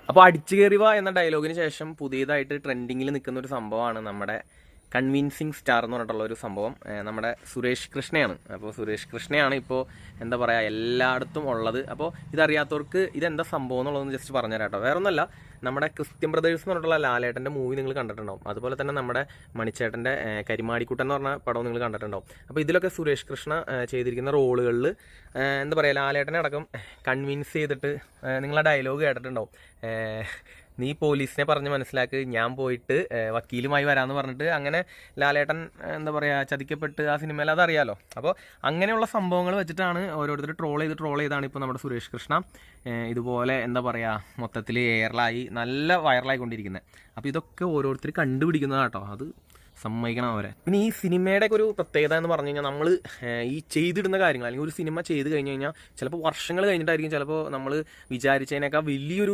അപ്പോൾ അടിച്ചു കയറിവ എന്ന ഡയലോഗിന് ശേഷം പുതിയതായിട്ട് ട്രെൻഡിങ്ങിൽ നിൽക്കുന്ന ഒരു സംഭവമാണ് നമ്മുടെ കൺവിൻസിങ് സ്റ്റാർ എന്ന് പറഞ്ഞിട്ടുള്ള ഒരു സംഭവം. നമ്മുടെ സുരേഷ് കൃഷ്ണയാണ്. അപ്പോൾ സുരേഷ് കൃഷ്ണയാണ് ഇപ്പോൾ എന്താ പറയുക എല്ലായിടത്തും ഉള്ളത്. അപ്പോൾ ഇതറിയാത്തവർക്ക് ഇതെന്താ സംഭവം എന്നുള്ളതൊന്ന് ജസ്റ്റ് പറഞ്ഞുതരാം കേട്ടോ. വേറെ ഒന്നല്ല, നമ്മുടെ ക്രിസ്ത്യൻ ബ്രദേഴ്സ് എന്ന് പറഞ്ഞിട്ടുള്ള ലാലേട്ടൻ്റെ മൂവി നിങ്ങൾ കണ്ടിട്ടുണ്ടാവും. അതുപോലെ തന്നെ നമ്മുടെ മണിച്ചേട്ടൻ്റെ കരിമാടിക്കുട്ടൻ എന്ന് പറഞ്ഞ പടവും നിങ്ങൾ കണ്ടിട്ടുണ്ടാവും. അപ്പോൾ ഇതിലൊക്കെ സുരേഷ് കൃഷ്ണ ചെയ്തിരിക്കുന്ന റോളുകളിൽ എന്താ പറയുക ലാലേട്ടനെ അടക്കം കൺവിൻസ് ചെയ്തിട്ട് നിങ്ങൾ ആ ഡയലോഗ് കേട്ടിട്ടുണ്ടാവും. നീ പോലീസിനെ പറഞ്ഞ് മനസ്സിലാക്ക്, ഞാൻ പോയിട്ട് വക്കീലുമായി വരാമെന്ന് പറഞ്ഞിട്ട് അങ്ങനെ ലാലേട്ടൻ എന്താ പറയുക ചതിക്കപ്പെട്ട് ആ സിനിമയിൽ അതറിയാലോ. അപ്പോൾ അങ്ങനെയുള്ള സംഭവങ്ങൾ വെച്ചിട്ടാണ് ഓരോരുത്തർ ട്രോൾ ചെയ്താണ് ഇപ്പോൾ നമ്മുടെ സുരേഷ് കൃഷ്ണ ഇതുപോലെ എന്താ പറയുക മൊത്തത്തിൽ എയറിലായി നല്ല വൈറലായിക്കൊണ്ടിരിക്കുന്നത്. അപ്പോൾ ഇതൊക്കെ ഓരോരുത്തർ കണ്ടുപിടിക്കുന്നതാണ് കേട്ടോ. അത് സമ്മതിക്കണം അവരെ. പിന്നെ ഈ സിനിമയുടെ ഒക്കെ ഒരു പ്രത്യേകത എന്ന് പറഞ്ഞു കഴിഞ്ഞാൽ നമ്മൾ ഈ ചെയ്തിടുന്ന കാര്യങ്ങൾ അല്ലെങ്കിൽ ഒരു സിനിമ ചെയ്ത് കഴിഞ്ഞ് കഴിഞ്ഞാൽ ചിലപ്പോൾ വർഷങ്ങൾ കഴിഞ്ഞിട്ടായിരിക്കും ചിലപ്പോൾ നമ്മൾ വിചാരിച്ചതിനേക്കാൾ വലിയൊരു